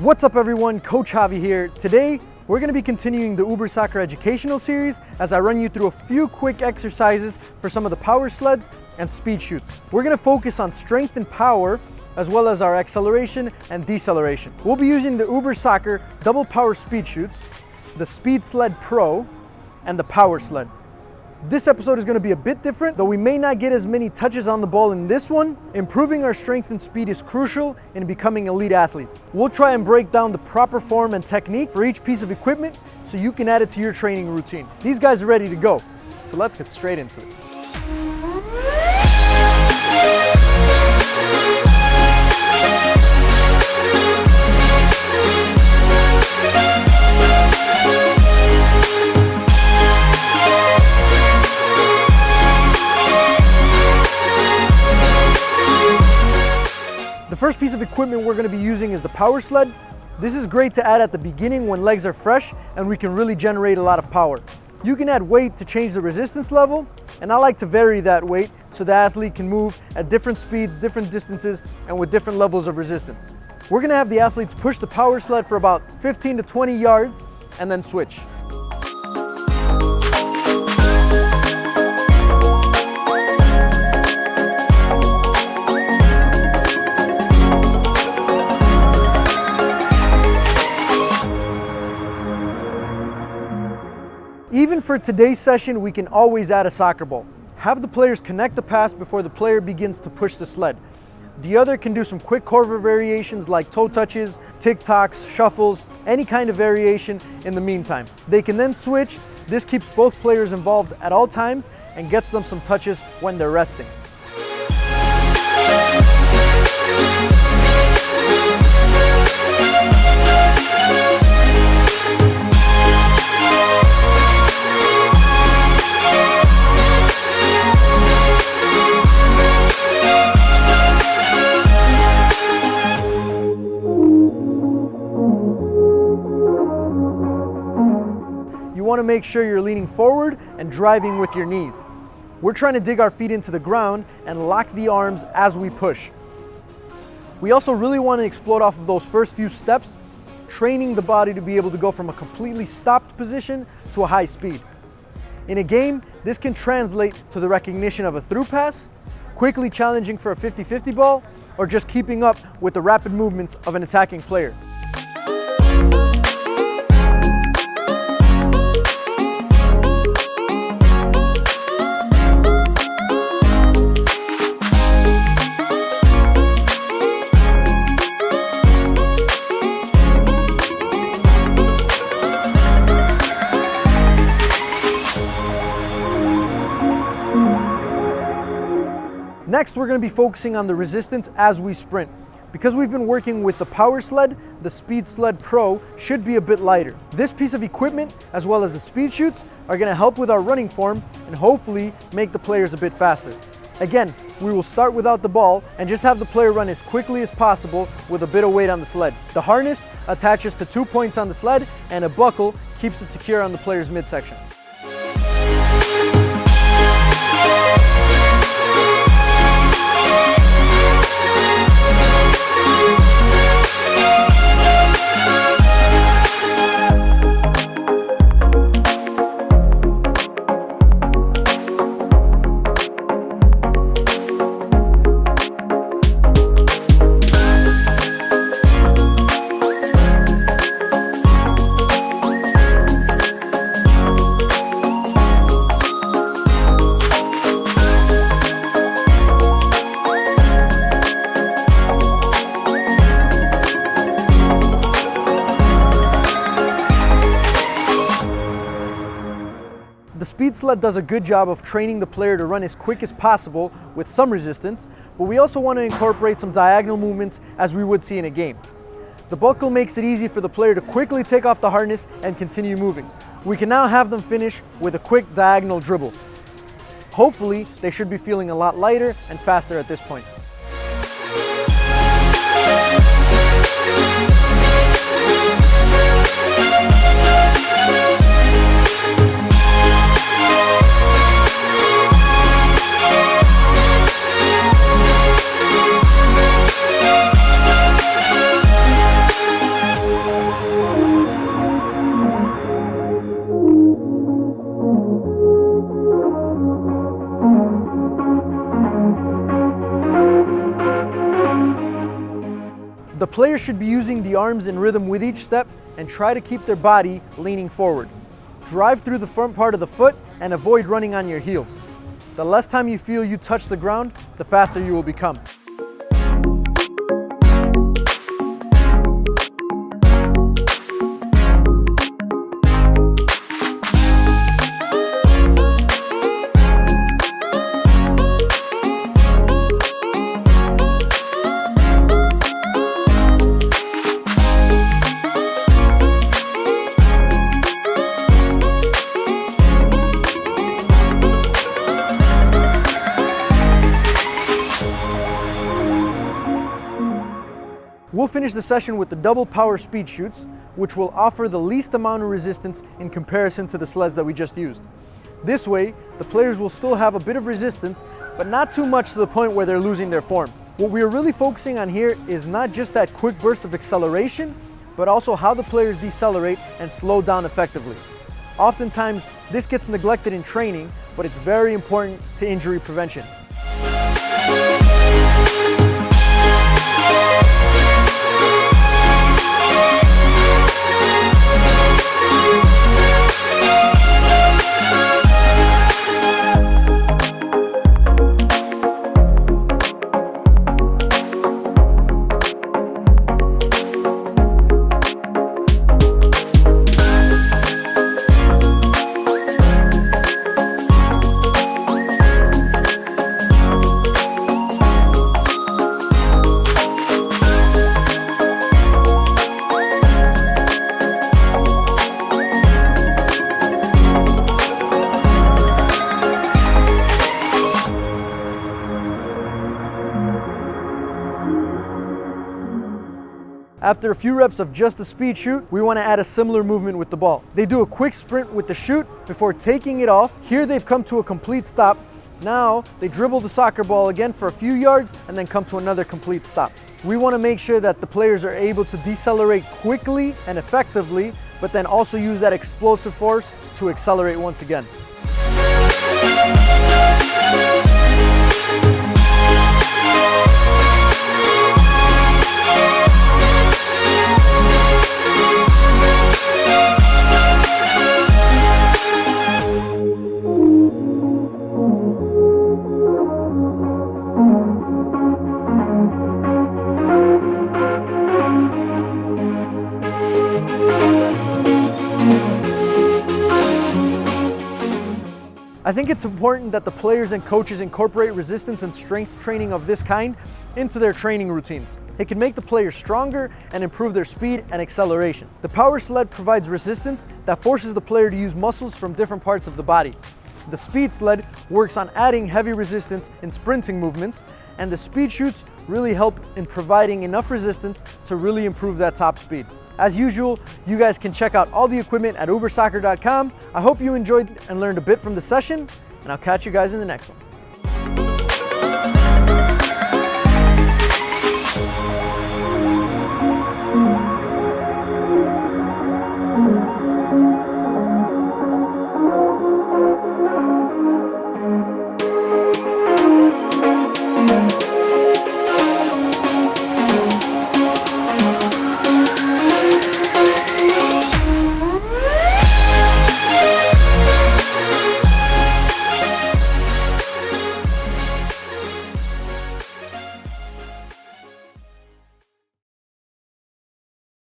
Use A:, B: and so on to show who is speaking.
A: What's up everyone, Coach Javi here. Today, we're going to be continuing the Uber Soccer educational series as I run you through a few quick exercises for some of the power sleds and speed chutes. We're going to focus on strength and power as well as our acceleration and deceleration. We'll be using the Uber Soccer double power speed chutes, the Speed Sled Pro, and the Power Sled. This episode is going to be a bit different, though we may not get as many touches on the ball in this one. Improving our strength and speed is crucial in becoming elite athletes. We'll try and break down the proper form and technique for each piece of equipment so you can add it to your training routine. These guys are ready to go, so let's get straight into it. The first piece of equipment we're going to be using is the power sled. This is great to add at the beginning when legs are fresh and we can really generate a lot of power. You can add weight to change the resistance level, and I like to vary that weight so the athlete can move at different speeds, different distances, and with different levels of resistance. We're going to have the athletes push the power sled for about 15 to 20 yards and then switch. Even for today's session, we can always add a soccer ball. Have the players connect the pass before the player begins to push the sled. The other can do some quick cover variations like toe touches, tick-tocks, shuffles, any kind of variation in the meantime. They can then switch. This keeps both players involved at all times and gets them some touches when they're resting. You want to make sure you're leaning forward and driving with your knees. We're trying to dig our feet into the ground and lock the arms as we push. We also really want to explode off of those first few steps, training the body to be able to go from a completely stopped position to a high speed. In a game, this can translate to the recognition of a through pass, quickly challenging for a 50-50 ball, or just keeping up with the rapid movements of an attacking player. Next, we're going to be focusing on the resistance as we sprint. Because we've been working with the power sled, the Speed Sled Pro should be a bit lighter. This piece of equipment, as well as the speed chutes, are going to help with our running form and hopefully make the players a bit faster. Again, we will start without the ball and just have the player run as quickly as possible with a bit of weight on the sled. The harness attaches to 2 points on the sled and a buckle keeps it secure on the player's midsection. speed sled does a good job of training the player to run as quick as possible with some resistance, but we also want to incorporate some diagonal movements as we would see in a game. The buckle makes it easy for the player to quickly take off the harness and continue moving. We can now have them finish with a quick diagonal dribble. Hopefully, they should be feeling a lot lighter and faster at this point. The player should be using the arms in rhythm with each step and try to keep their body leaning forward. Drive through the front part of the foot and avoid running on your heels. The less time you feel you touch the ground, the faster you will become. We'll finish the session with the double power speed chutes, which will offer the least amount of resistance in comparison to the sleds that we just used. This way, the players will still have a bit of resistance, but not too much to the point where they're losing their form. What we are really focusing on here is not just that quick burst of acceleration, but also how the players decelerate and slow down effectively. Oftentimes, this gets neglected in training, but it's very important to injury prevention. After a few reps of just the speed chute, we want to add a similar movement with the ball. They do a quick sprint with the chute before taking it off. Here they've come to a complete stop. Now they dribble the soccer ball again for a few yards and then come to another complete stop. We want to make sure that the players are able to decelerate quickly and effectively, but then also use that explosive force to accelerate once again. I think it's important that the players and coaches incorporate resistance and strength training of this kind into their training routines. It can make the players stronger and improve their speed and acceleration. The power sled provides resistance that forces the player to use muscles from different parts of the body. The speed sled works on adding heavy resistance in sprinting movements, and the speed chutes really help in providing enough resistance to really improve that top speed. As usual, you guys can check out all the equipment at ubersoccer.com. I hope you enjoyed and learned a bit from the session, and I'll catch you guys in the next one.